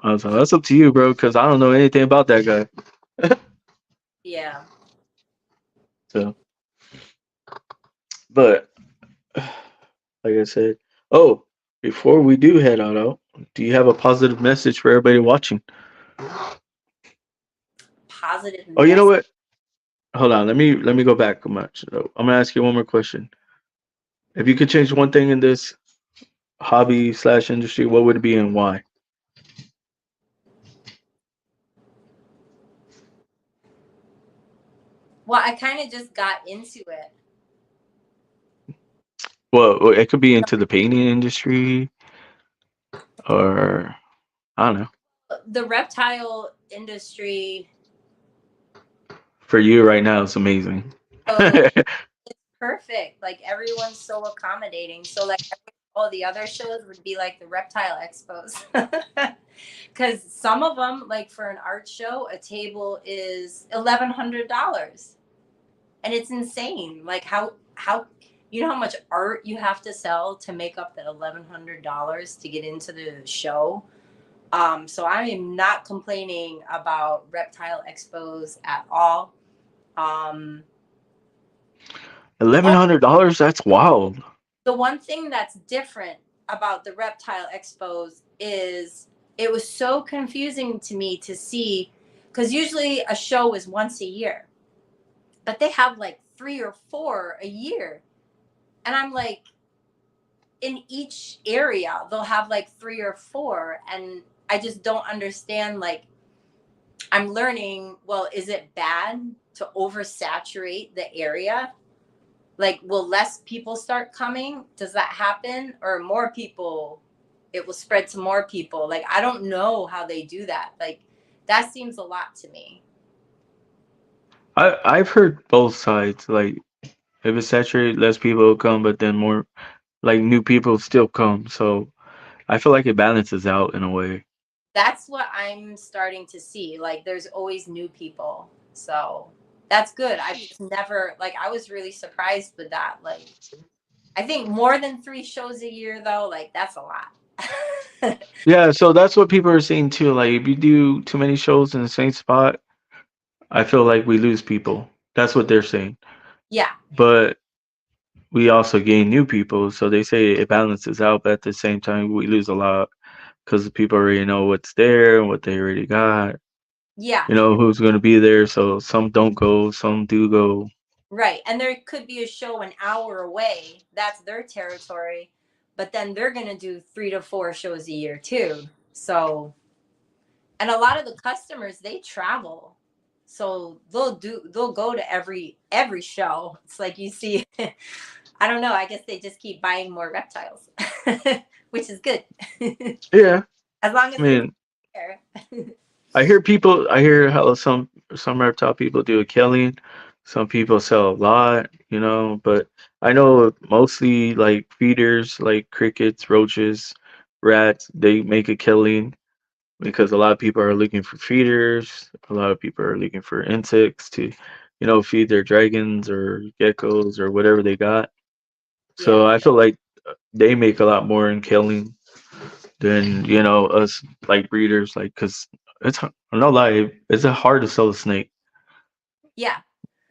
I was like, that's up to you, bro, because I don't know anything about that guy. Yeah. So. But like I said, oh, before we do head on out, do you have a positive message for everybody watching? Positive Oh, you know mess. what? Hold on. Let me go back a much. I'm gonna ask you one more question. If you could change one thing in this hobby slash industry, what would it be and why? Well, I kind of just got into it. Well, it could be into the painting industry, or I don't know. The reptile industry, For you right now, it's amazing. so perfect. Like everyone's so accommodating. So like all the other shows would be like the reptile expos. Because some of them, like for an art show, a table is $1,100, and it's insane. Like how you know how much art you have to sell to make up the $1,100 to get into the show. So I am not complaining about reptile expos at all. Um, oh, $1,100? That's wild. the one thing that's different about the reptile expos is it was so confusing to me to see, because usually a show is once a year, but they have like three or four a year. And I'm like, in each area, they'll have like three or four. And I just don't understand. Like, I'm learning, well, is it bad to oversaturate the area? Like, will less people start coming? Does that happen? Or more people, it will spread to more people? Like, I don't know how they do that. Like, that seems a lot to me. I've heard both sides. Like if it's saturated, less people will come, but then more like new people still come. So I feel like it balances out in a way. That's what I'm starting to see. Like, there's always new people. So that's good. I've just never, like, I was really surprised with that. Like, I think more than three shows a year, though, like, that's a lot. Yeah, so that's what people are saying too. Like if you do too many shows in the same spot, I feel like we lose people. That's what they're saying. Yeah. But we also gain new people, so they say it balances out, but at the same time we lose a lot because the people already know what's there and what they already got. Yeah. You know who's going to be there, so some don't go, some do go. Right. And there could be a show an hour away. That's their territory. But then they're going to do 3 to 4 shows a year, too. So, and a lot of the customers, they travel. So they'll go to every show. It's like you see, I don't know. I guess they just keep buying more reptiles, which is good. Yeah, As long I as they're mean, there. I hear how some reptile people do a killing, some people sell a lot, you know, but I know mostly like feeders, like crickets, roaches, rats, they make a killing because a lot of people are looking for feeders, a lot of people are looking for insects to, you know, feed their dragons or geckos or whatever they got. Yeah. So I feel like they make a lot more in killing than you know us like breeders, like because no lie, it's hard to sell a snake Yeah.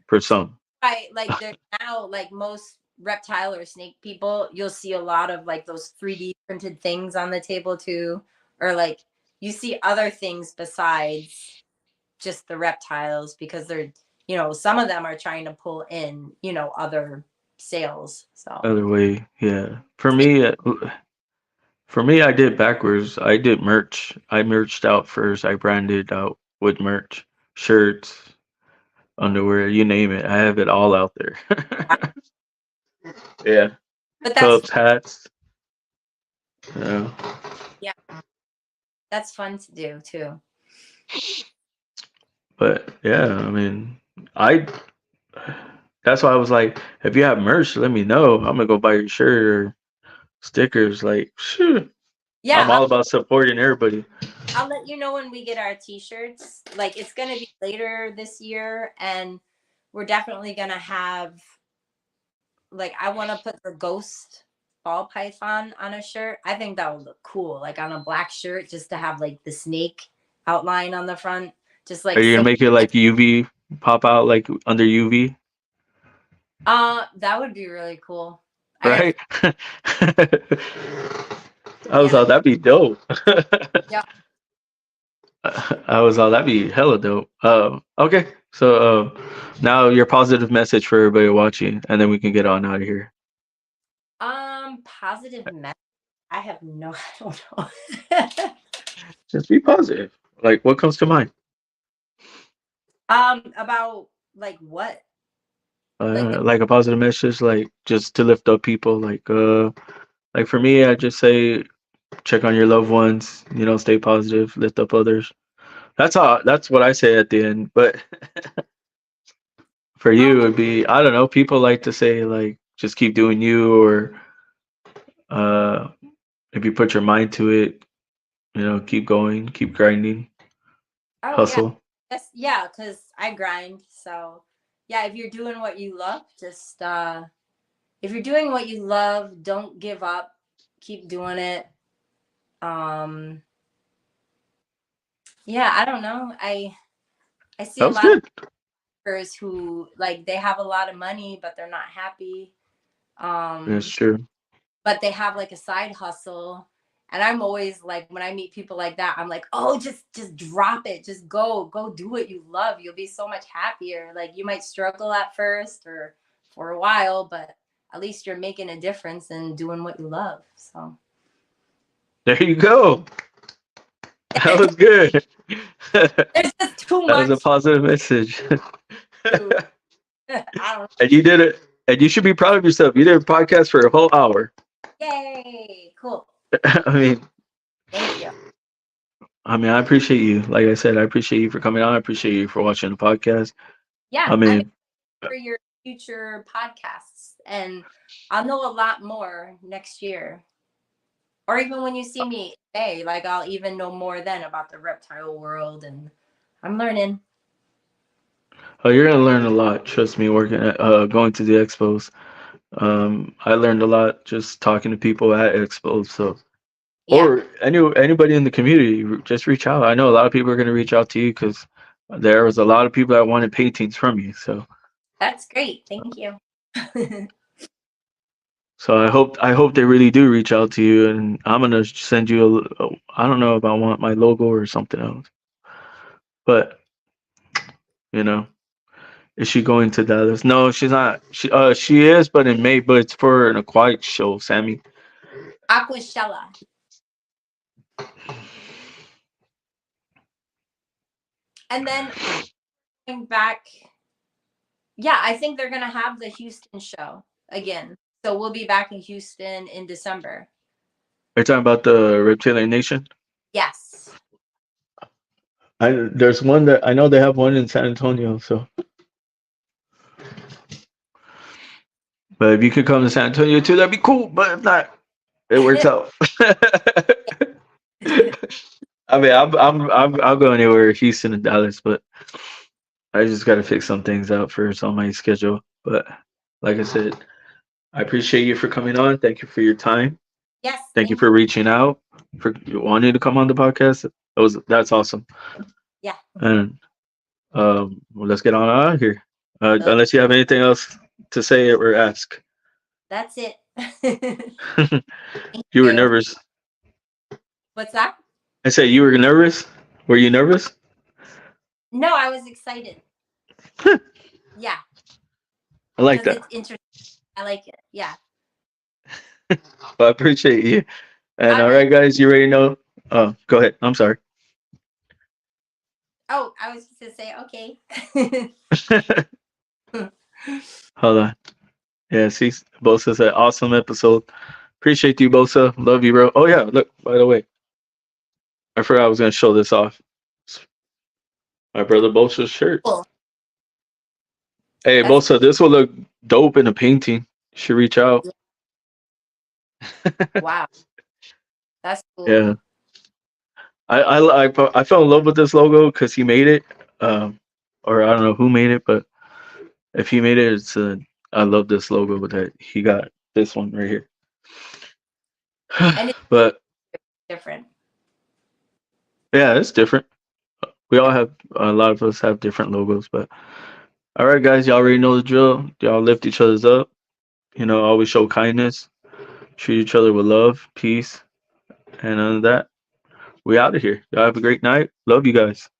for So some. I like there now, like most reptile or snake people, you'll see a lot of like those 3D printed things on the table too. Or like you see other things besides just the reptiles, because they're, some of them are trying to pull in, other sales. So Other way, yeah. For me, I did backwards. I did merch. I merched out first. I branded out with merch, shirts, underwear, you name it. I have it all out there. Yeah, but that's cups, hats. Yeah, yeah, that's fun to do too. but yeah, I mean, I. That's why I was like, if you have merch, let me know. I'm gonna go buy your shirt or stickers. Like, shoot, I'm Yeah, all about supporting everybody. I'll let you know when we get our t-shirts. Like, it's going to be later this year, and we're definitely going to have, like, I want to put the ghost ball python on a shirt. I think that would look cool, like on a black shirt, just to have like the snake outline on the front, just Are like you so. gonna make it like UV pop out like under UV? That would be really cool. I gotta. right? I was Yeah. like, that'd be dope. Yeah. I was like, that'd be hella dope. Okay, so now your positive message for everybody watching, and then we can get on out of here. Positive message. I have no. I don't know. Just be positive. Like, what comes to mind? About like what? Like Like a positive message, like just to lift up people. Like for me, I just say check on your loved ones. You know, stay positive, lift up others. That's all. That's what I say at the end. But for you, um it'd be I don't know. People like to say like just keep doing you, or uh, if you put your mind to it, you know, keep going, keep grinding, oh yeah. hustle. Yes, yeah, because I grind. So yeah, if you're doing what you love, just if you're doing what you love, don't give up. Keep doing it. Um yeah, I don't know. I see That a was lot of good. workers who like they have a lot of money but they're not happy. That's Um true. but they have like a side hustle, and I'm always like, when I meet people like that, I'm like, oh, just drop it, just go do what you love, you'll be so much happier. Like, you might struggle at first or for a while, but at least you're making a difference and doing what you love. So There you go. That was good. That there's just too was a much positive message. to I don't know. And you did it. And you should be proud of yourself. You did a podcast for a whole hour. Yay, cool. I mean, Thank you. I appreciate you. Like I said, I appreciate you for coming on. I appreciate you for watching the podcast. Yeah, I I'm mean, excited for your future podcasts, and I'll know a lot more next year. Or even when you see me today, like, I'll even know more then about the reptile world, and I'm learning. you're gonna learn a lot. Trust me. Working at going to the expos, I learned a lot just talking to people at expos. So, Yeah, or anybody in the community, just reach out. I know a lot of people are gonna reach out to you because there was a lot of people that wanted paintings from you. that's great. Thank you. So I hope they really do reach out to you, and I'm gonna send you I don't know if I want my logo or something else, but you know, is she going to Dallas? No, she's not. She is, but in May, but it's for an aquatic show, Sammy. Aquashella. And then going back, yeah, I think they're going to have the Houston show again. So we'll be back in Houston in December. Are you talking about the Reptilian Nation? Yes. There's one that I know they have one in San Antonio. So, but if you could come to San Antonio too, that'd be cool. But if not, it works out. I mean, I'll go anywhere, Houston and Dallas, but I just got to fix some things out first on my schedule. But like I said, I appreciate you for coming on. Thank you for your time. Yes, Thank you thank you. for reaching out, for wanting to come on the podcast. That's awesome. Yeah. And well, let's get on out of here. Uh, Unless you have anything else to say or ask. that's it. Thank You were you. nervous. What's that? I said you were nervous. Were you nervous? No, I was excited. I Yeah, like because that. it's interesting. I like it. Yeah. Well, I appreciate you. And All all right. right, guys, you already know. Oh, go ahead. I'm sorry. Oh, I was just gonna say okay. Hold on. Yeah, see, Bosa said awesome episode. Appreciate you, Bosa. Love you, bro. Oh yeah, look. By the way, I forgot I was gonna show this off. My brother Bosa's shirt. Cool. Hey, That's Bosa, this will look dope in a painting. You should reach out. wow. That's cool. Yeah, I fell in love with this logo because he made it. Or I don't know who made it, but if he made it, I love this logo that he got. This one right here. And it's But different. yeah, it's different. We all have a lot of us have different logos, but All right, guys, y'all already know the drill. Y'all lift each other's up. Always show kindness. Treat each other with love, peace, and that. We out of here. Y'all have a great night. Love you guys.